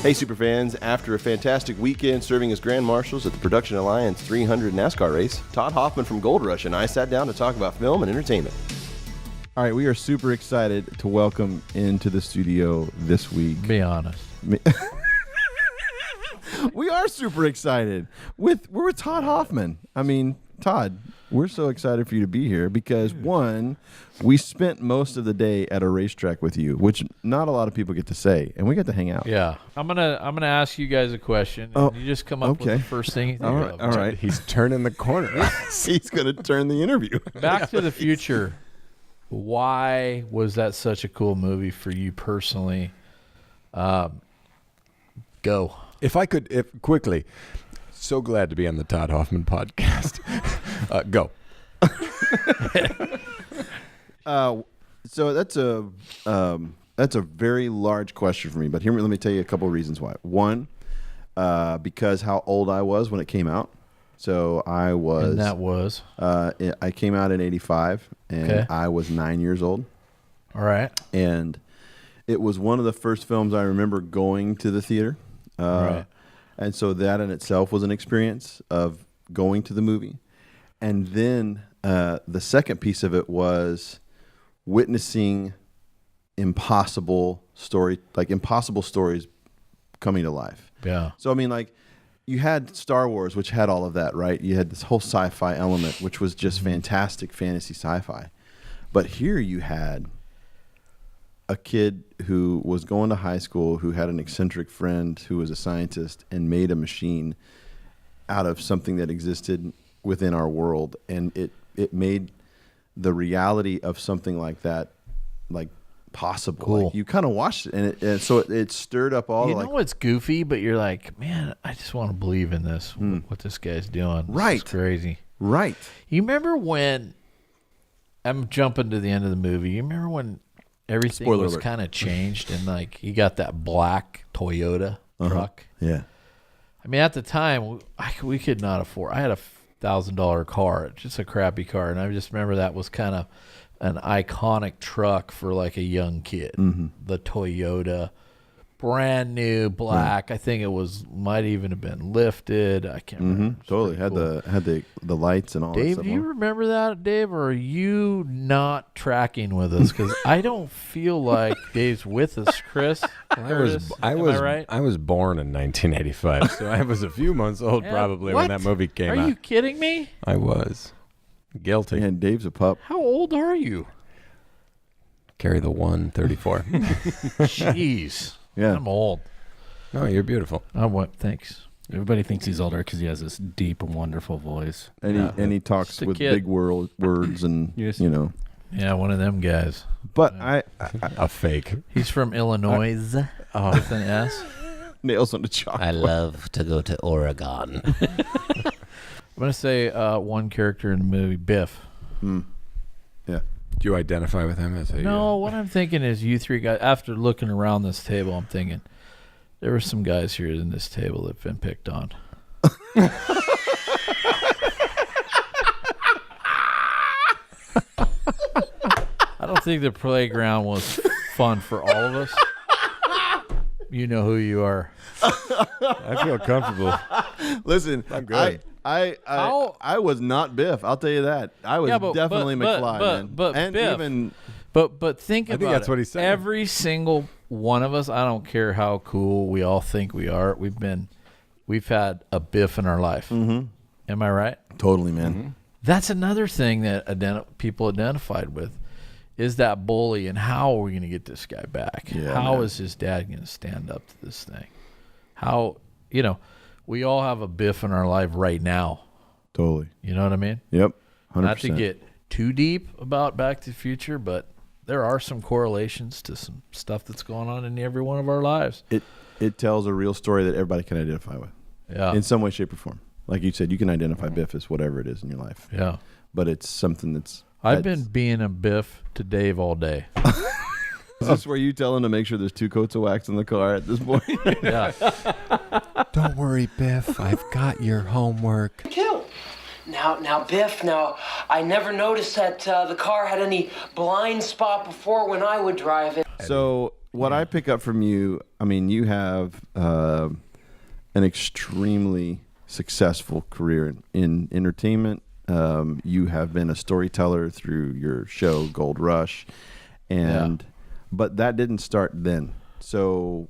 Hey, Superfans. After a fantastic weekend serving as Grand Marshals at the Production Alliance 300 NASCAR race, Todd Hoffman from Gold Rush and I sat down to talk about film and entertainment. All right, we are super excited to welcome into the studio this week. Be honest. We are super excited. We're with Todd Hoffman. I mean, Todd, we're so excited for you to be here because, one, we spent most of the day at a racetrack with you, which not a lot of people get to say, and we got to hang out. Yeah. I'm gonna ask you guys a question. And you just come up with the first thing you think of. All right. He's turning the corner. He's going to turn the interview. Back to the Future. Why was that such a cool movie for you personally? Go. If quickly, so glad to be on the Todd Hoffman podcast. Go. So that's a very large question for me, but let me tell you a couple of reasons why. One, because how old I was when it came out. So I was. And that was. I came out in '85, and I was 9 years old. All right. And it was one of the first films I remember going to the theater. Right. And so that in itself was an experience of going to the movie. And then the second piece of it was witnessing impossible stories coming to life. Yeah. So, I mean, like, you had Star Wars, which had all of that, right? You had this whole sci-fi element, which was just fantastic fantasy sci-fi. But here you had a kid who was going to high school, who had an eccentric friend who was a scientist and made a machine out of something that existed within our world. And it made the reality of something like that, like, possible. Cool. Like, you kind of watched it, and so it stirred up all. You know it's goofy, but you're like, man, I just want to believe in this. What this guy's doing, right? It's crazy, right? You remember when? I'm jumping to the end of the movie. You remember when everything Spoiler was alert. kind of changed, and like you got that black Toyota truck. Yeah. I mean, at the time, we could not afford. I had a $1,000 car, just a crappy car, and I just remember that was kind of an iconic truck for like a young kid. The Toyota, brand new, black. I think it might even have been lifted. I can't remember. Totally had cool. the lights and all that Dave, stuff. do you remember that, Dave, or are you not tracking with us? Because I don't feel like Dave's with us, Chris. Curtis, am I right? I was born in 1985, so I was a few months old probably when that movie came out. Are you kidding me? I was. Guilty. And Dave's a pup. How old are you? Carry the 134. Jeez. Yeah. I'm old. No, you're beautiful. Thanks. Everybody thinks he's older because he has this deep and wonderful voice. And he talks Just a with kid. big words and Yes. you know. Yeah, one of them guys. But A fake. He's from Illinois with an S. nails on the chalk. I love to go to Oregon. I'm going to say one character in the movie, Biff. Yeah. Do you identify with him as a... No, what I'm thinking is you three guys, after looking around this table, I'm thinking there were some guys here in this table that have been picked on. I don't think the playground was fun for all of us. You know who you are. I feel comfortable. Listen, I'm good. I was not Biff. I'll tell you that. I was definitely McFly, man. But and Biff, even but think about think that's it. what he's saying. Every single one of us, I don't care how cool we all think we are. We've had a Biff in our life. Am I right? totally, man. That's another thing that people identified with is that bully, and how are we going to get this guy back? Yeah, how man. is his dad going to stand up to this thing? How, we all have a Biff in our life right now. Totally. You know what I mean? Yep. 100%. Not to get too deep about Back to the Future, but there are some correlations to some stuff that's going on in every one of our lives. It tells a real story that everybody can identify with. Yeah. In some way, shape, or form. Like you said, you can identify Biff as whatever it is in your life. Yeah. But it's something that's... I've been being a Biff to Dave all day. Is this where you tell him to make sure there's 2 coats of wax in the car at this point? Yeah. Don't worry, Biff. I've got your homework. Too. Now, Biff, I never noticed that the car had any blind spot before when I would drive it. So what I pick up from you, I mean, you have an extremely successful career in entertainment. You have been a storyteller through your show Gold Rush, but that didn't start then. So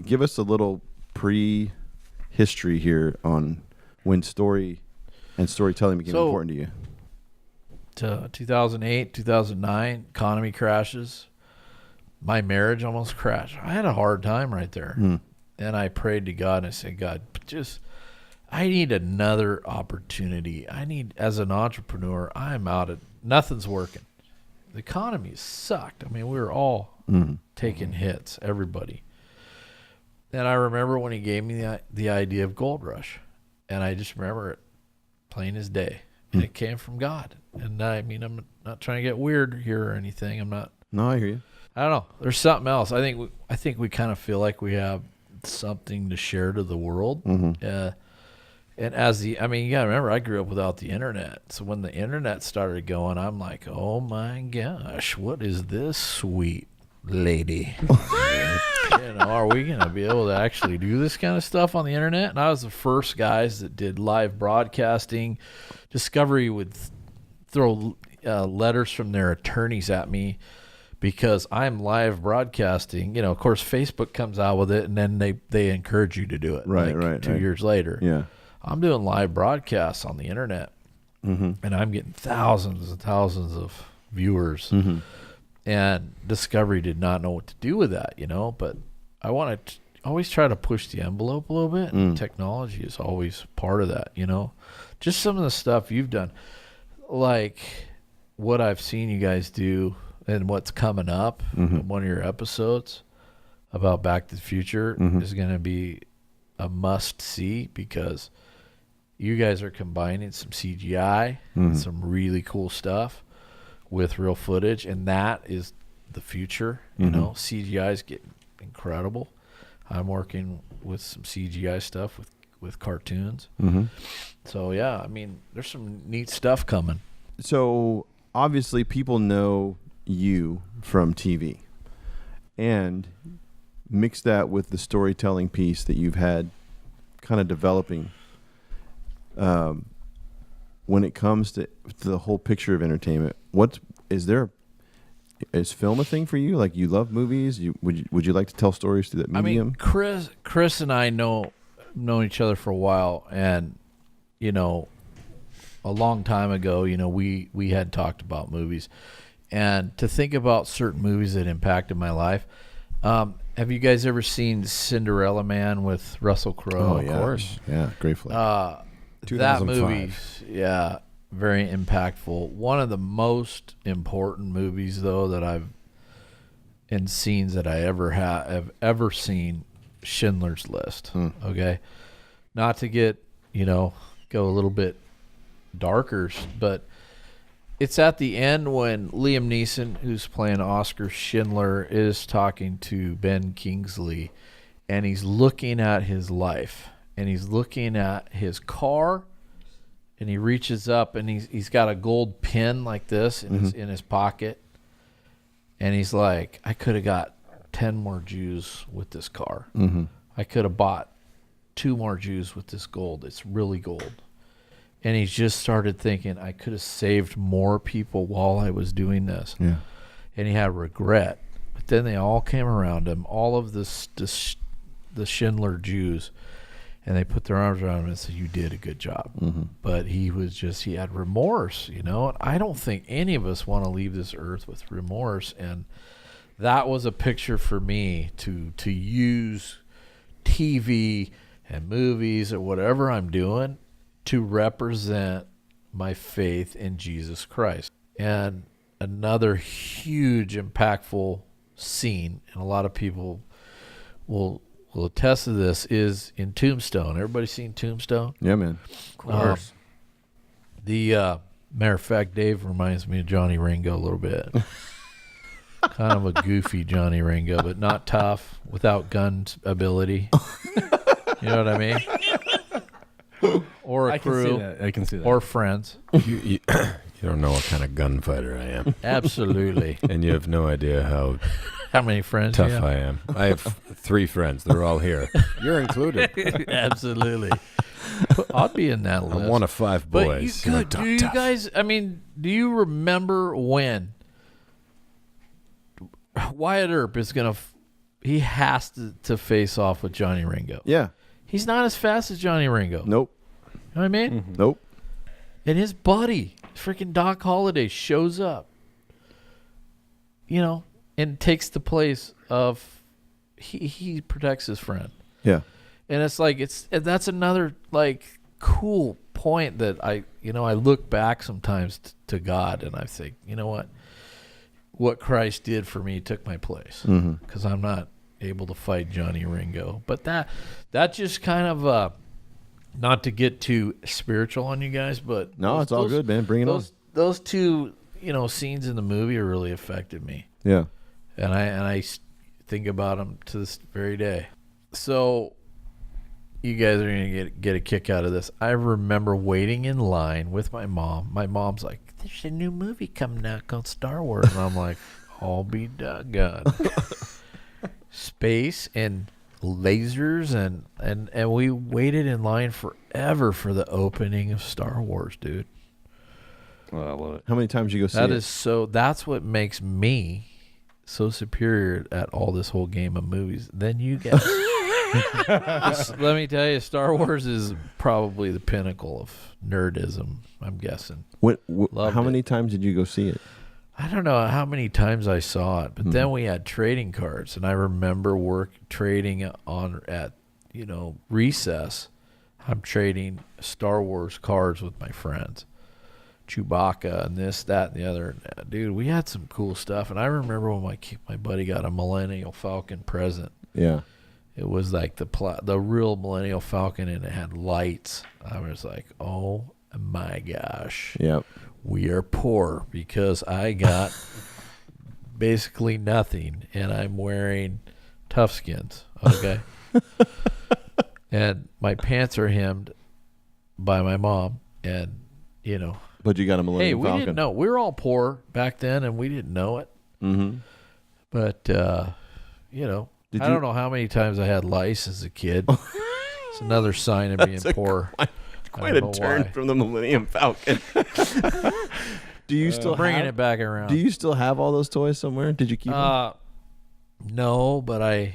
give us a little pre-history here on when story and storytelling became important to you. 2008, 2009, economy crashes. My marriage almost crashed. I had a hard time right there. And I prayed to God and I said, God, I need another opportunity. As an entrepreneur, I'm out of, nothing's working. The economy sucked. I mean, we were all taking hits, everybody. And I remember when he gave me the idea of Gold Rush. And I just remember it plain as day. And it came from God. And I mean, I'm not trying to get weird here or anything. I'm not. No, I hear you. I don't know. There's something else. I think we kind of feel like we have something to share to the world. And you gotta remember, I grew up without the internet. So when the internet started going, I'm like, oh my gosh, what is this sweet lady? Are we gonna be able to actually do this kind of stuff on the internet? And I was the first guys that did live broadcasting. Discovery would throw letters from their attorneys at me because I'm live broadcasting. Of course, Facebook comes out with it, and then they encourage you to do it. Right. 2 years later. Yeah. I'm doing live broadcasts on the internet, and I'm getting thousands and thousands of viewers. And Discovery did not know what to do with that, but I want to always try to push the envelope a little bit. And technology is always part of that, Just some of the stuff you've done, like what I've seen you guys do and what's coming up in one of your episodes about Back to the Future is going to be a must-see because you guys are combining some CGI, some really cool stuff with real footage, and that is the future. CGI is getting incredible. I'm working with some CGI stuff with cartoons. So yeah, I mean, there's some neat stuff coming. So obviously people know you from TV, and mix that with the storytelling piece that you've had kind of developing. When it comes to the whole picture of entertainment, is film a thing for you? Like, you love movies? Would you like to tell stories through that medium? I mean, Chris and I know each other for a while, and a long time ago, we had talked about movies, and to think about certain movies that impacted my life. Have you guys ever seen Cinderella Man with Russell Crowe? Oh, yeah. Of course. Yeah, great flick. That movie, yeah, very impactful. One of the most important movies, though, that I've in scenes that I have ever seen, Schindler's List. Okay, not to get go a little bit darker, but it's at the end when Liam Neeson, who's playing Oscar Schindler, is talking to Ben Kingsley, and he's looking at his life, and he's looking at his car, and he reaches up, and he's got a gold pin like this in his pocket, and he's like, I could have got 10 more Jews with this car. I could have bought 2 more Jews with this gold. It's really gold. And he just started thinking, I could have saved more people while I was doing this. Yeah. And he had regret. But then they all came around him, all of the Schindler Jews, and they put their arms around him and said, you did a good job. But he had remorse, And I don't think any of us want to leave this earth with remorse. And that was a picture for me to use TV and movies or whatever I'm doing to represent my faith in Jesus Christ. And another huge, impactful scene, and a lot of people will attest to this, is in Tombstone. Everybody seen Tombstone? Yeah, man. Of course. Matter of fact, Dave reminds me of Johnny Ringo a little bit. Kind of a goofy Johnny Ringo, but not tough, without gun ability. You know what I mean? Or a crew. I can see that. Or friends. You don't know what kind of gunfighter I am. Absolutely. And you have no idea how How many friends? Tough you have? I am. I have 3 friends. They're all here. You're included. Absolutely. I'd be in that list. I'm one of 5 But boys. you, and I do talk you tough. guys? I mean, do you remember when Wyatt Earp is gonna? He has to face off with Johnny Ringo. Yeah. He's not as fast as Johnny Ringo. Nope. You know what I mean? Nope. And his buddy, freaking Doc Holliday, shows up. You know, and takes the place of he protects his friend. Yeah. And it's like that's another like cool point that I look back sometimes to God and I think, you know what Christ did for me took my place because I'm not able to fight Johnny Ringo. But that just kind of not to get too spiritual on you guys, but No, it's all good, man. Bring it on. Those two scenes in the movie really affected me. Yeah. And I think about them to this very day. So you guys are going to get a kick out of this. I remember waiting in line with my mom. My mom's like, there's a new movie coming out called Star Wars. And I'm like, I'll be doggone. Space and lasers and we waited in line forever for the opening of Star Wars, dude. Oh, I love it. How many times you go see it? That's what makes me so superior at all this whole game of movies than you guys. Let me tell you, Star Wars is probably the pinnacle of nerdism, I'm guessing. How many times did you go see it? I don't know how many times I saw it, but then we had trading cards, and I remember trading on at recess. I'm trading Star Wars cards with my friends. Chewbacca and this, that, and the other. Dude, we had some cool stuff. And I remember when my buddy got a Millennial Falcon present. Yeah. It was like the real Millennial Falcon, and it had lights. I was like, oh my gosh. Yep. We are poor because I got basically nothing, and I'm wearing Toughskins. Okay. And my pants are hemmed by my mom, and But you got a Millennium Falcon. We didn't know. We were all poor back then, and we didn't know it. Mm-hmm. But, I don't know how many times I had lice as a kid. It's another sign of being poor. Quite a turn from the Millennium Falcon. Do you still bringing it back around? Do you still have all those toys somewhere? Did you keep them? No, but I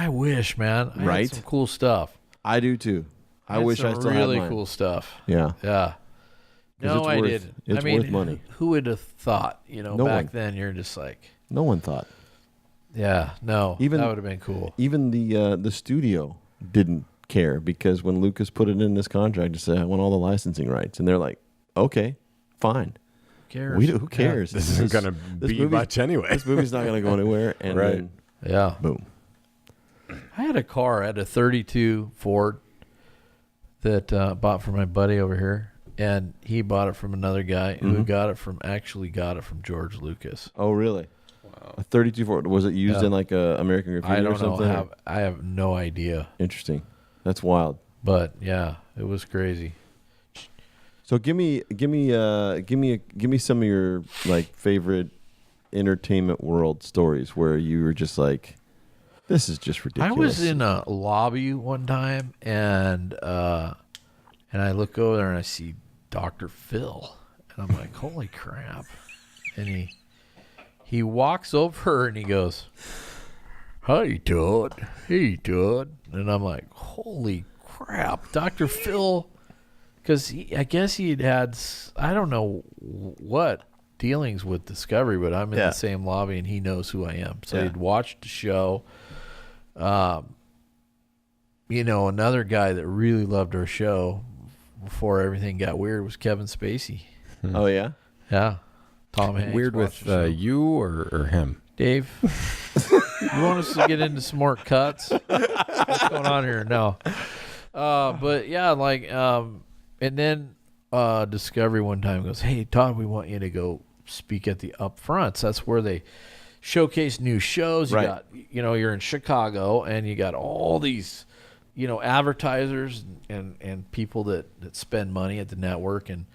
wish, man. I Right? had some cool stuff. I do too. I wish I still had really mine. cool stuff. Yeah. Yeah. No, it's I worth- didn't. it's worth money. Who would have thought? No back one. then you're just like, No one thought. yeah, no, Even- that would have been cool. Even the studio didn't care because when Lucas put it in this contract, it said, I want all the licensing rights. And they're like, okay, fine. Who cares? Who cares? This isn't going to be much anyway. This movie's not going to go anywhere. And Right. then, Yeah. boom. I had a car. I had a 32 Ford that bought from my buddy over here, and he bought it from another guy who got it from George Lucas. Oh, really? Wow. A 32 Ford. Was it used in like a American Graffiti I or don't know something? how. I have no idea. Interesting. That's wild. But yeah, it was crazy. So give me some of your like favorite entertainment world stories where you were just like, this is just ridiculous. I was in a lobby one time, and I look over there and I see Dr. Phil, and I'm like, holy crap! And he walks over and he goes, "Hi, Todd. Hey, Todd." And I'm like, holy crap, Dr. Phil. Because I guess he'd had, I don't know what dealings with Discovery, but I'm in the same lobby and he knows who I am. So he'd watched the show. Another guy that really loved our show before everything got weird was Kevin Spacey. Oh, yeah? Yeah. Tom Hanks. Weird watched with the show. you or him? Dave, you want us to get into some more cuts? What's going on here? No. But yeah, like, and then Discovery one time goes, "Hey, Todd, we want you to go speak at the Upfronts. That's where they showcase new shows. You got, you're in Chicago, and you got all these, advertisers and people that spend money at the network, and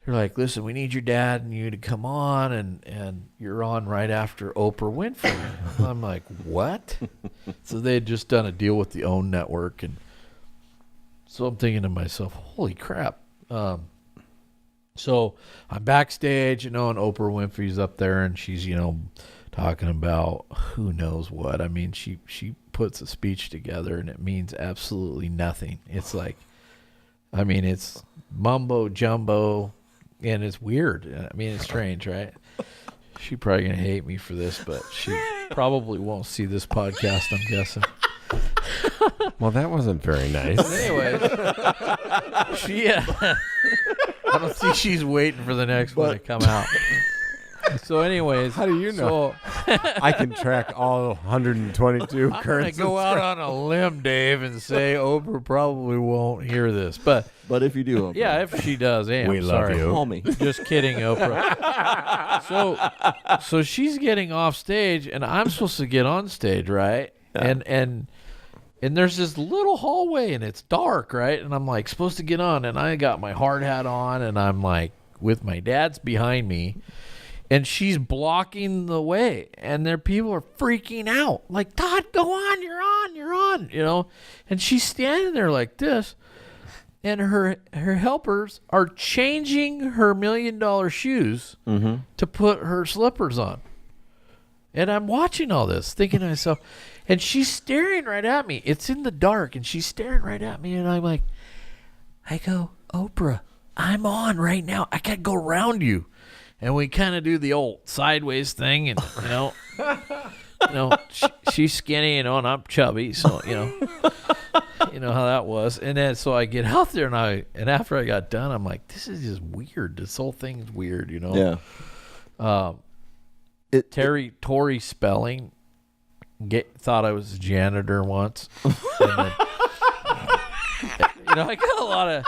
they're like, listen, we need your dad and you to come on, and you're on right after Oprah Winfrey. I'm like, what? So they had just done a deal with the OWN network, and so I'm thinking to myself, holy crap. So I'm backstage, and Oprah Winfrey's up there, and she's, talking about who knows what. I mean, she puts a speech together, and it means absolutely nothing. It's like, I mean, it's mumbo jumbo, and it's weird. I mean, it's strange, right? She's probably going to hate me for this, but she probably won't see this podcast, I'm guessing. Well, that wasn't very nice. Anyways, I don't think she's waiting for the next one to come out. So anyways, how do you know? I can track all 122 I'm current going to go out on a limb, Dave, and say Oprah probably won't hear this. But if you do, Oprah. Yeah, if she does, hey, we I'm love sorry. you. Call me. Just kidding, Oprah. So she's getting off stage, and I'm supposed to get on stage, right? Yeah. And there's this little hallway, and it's dark, right? And I'm like supposed to get on, and I got my hard hat on, and I'm like with my dad's behind me, and she's blocking the way, and there people are freaking out, like, Todd, go on, you're on, and she's standing there like this, and her helpers are changing her $1 million shoes to put her slippers on. And I'm watching all this, thinking to myself, and she's staring right at me. It's in the dark, and she's staring right at me, and I'm like, I go, Oprah, I'm on right now. I can't go around you. And we kind of do the old sideways thing, and, she's skinny, and I'm chubby, so, you know how that was. And then so I get out there, and after I got done, I'm like, this is just weird. This whole thing's weird, Yeah. Tori Spelling thought I was a janitor once. And then, I got a lot of.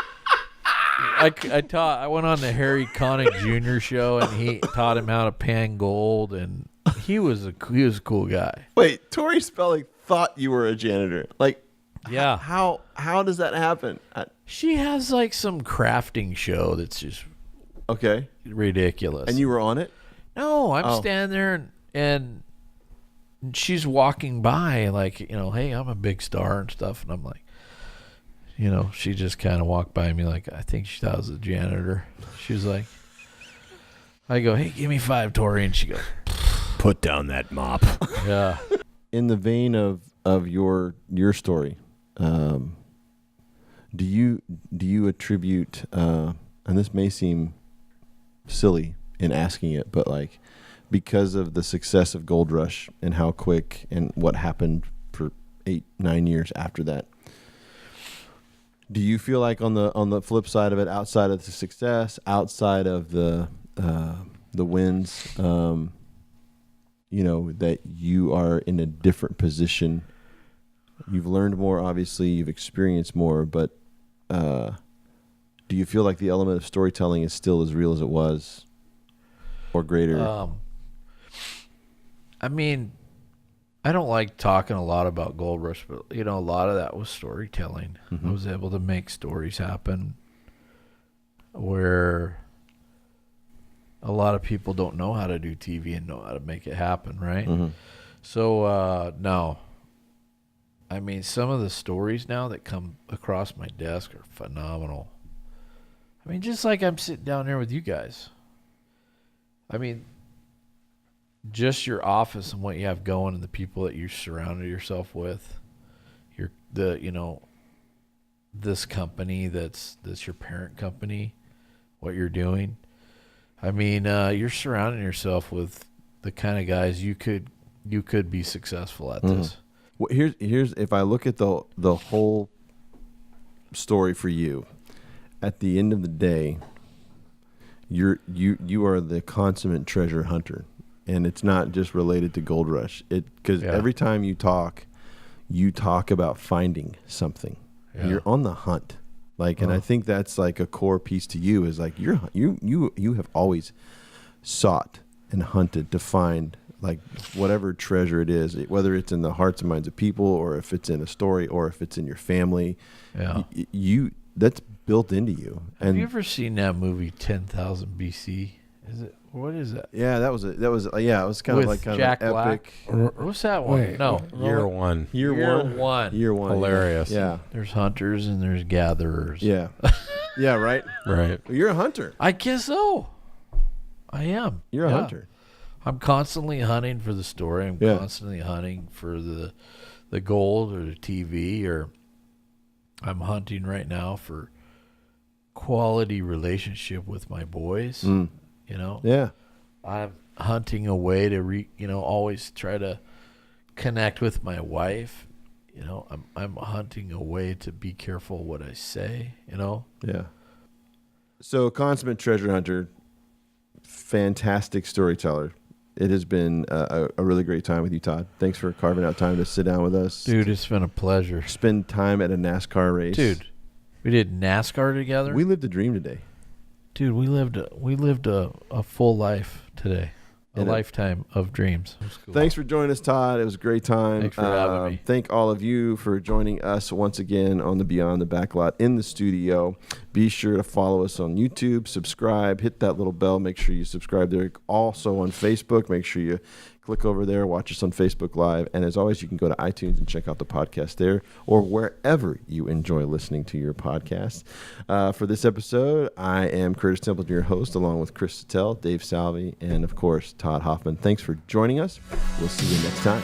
I went on the Harry Connick Jr. show, and he taught him how to pan gold, and he was a cool guy. Wait, Tori Spelling thought you were a janitor. Like, yeah. How does that happen? She has like some crafting show that's just okay, ridiculous. And you were on it? No, I'm standing there, and she's walking by like, hey, I'm a big star and stuff, and I'm like, she just kind of walked by me like, I think she thought I was a janitor. She was like, I go, hey, give me 5, Tori, and she goes, put down that mop. Yeah. In the vein of your story, do you attribute, and this may seem silly in asking it, but like, because of the success of Gold Rush and how quick and what happened for 8-9 years after that, do you feel like on the flip side of it, outside of the success, outside of the wins, that you are in a different position? You've learned more, obviously, you've experienced more, but do you feel like the element of storytelling is still as real as it was, or greater? I mean, I don't like talking a lot about Gold Rush, but, a lot of that was storytelling. Mm-hmm. I was able to make stories happen where a lot of people don't know how to do TV and know how to make it happen, right? Mm-hmm. So, no. I mean, some of the stories now that come across my desk are phenomenal. I mean, just like I'm sitting down here with you guys. I mean, just your office and what you have going and the people that you surrounded yourself with, this company that's your parent company, what you're doing. I mean, you're surrounding yourself with the kind of guys you could be successful at this. Well, here's if I look at the whole story for you, at the end of the day, you are the consummate treasure hunter. And it's not just related to Gold Rush. Because every time you talk about finding something. Yeah. You're on the hunt. And I think that's like a core piece to you is like you have always sought and hunted to find like whatever treasure it is, whether it's in the hearts and minds of people, or if it's in a story, or if it's in your family. Yeah. that's built into you. Have And you ever seen that movie 10,000 BC? Is it? What is that? yeah, it was it was kind With of like kind Jack of an epic. What's that one? Wait, no, Year one. Year one. Hilarious. Yeah. There's hunters and there's gatherers. Yeah. Yeah, right? Right. You're a hunter. I guess so. I am. You're a Yeah. hunter. I'm constantly hunting for the story. I'm Yeah. constantly hunting for the gold or the TV, or I'm hunting right now for quality relationship with my boys. You know, Yeah. I'm hunting a way to always try to connect with my wife. You know, I'm hunting a way to be careful what I say. You know, Yeah. So, consummate treasure hunter, fantastic storyteller. It has been a really great time with you, Todd. Thanks for carving out time to sit down with us. dude, it's been a pleasure. Spend time at a NASCAR race. Dude, we did NASCAR together. We lived a dream today. Dude, we lived a full life today, a And lifetime of dreams. It was cool. Thanks for joining us, Todd. It was a great time. Thanks for having me. Thank all of you for joining us once again on the Beyond the Backlot in the studio. Be sure to follow us on YouTube, subscribe, hit that little bell. Make sure you subscribe there. Also on Facebook, make sure you click over there, watch us on Facebook Live. And as always, you can go to iTunes and check out the podcast there or wherever you enjoy listening to your podcast. For this episode, I am Curtis Templeton, your host, along with Chris Sattel, Dave Salvi, and of course, Todd Hoffman. Thanks for joining us. We'll see you next time.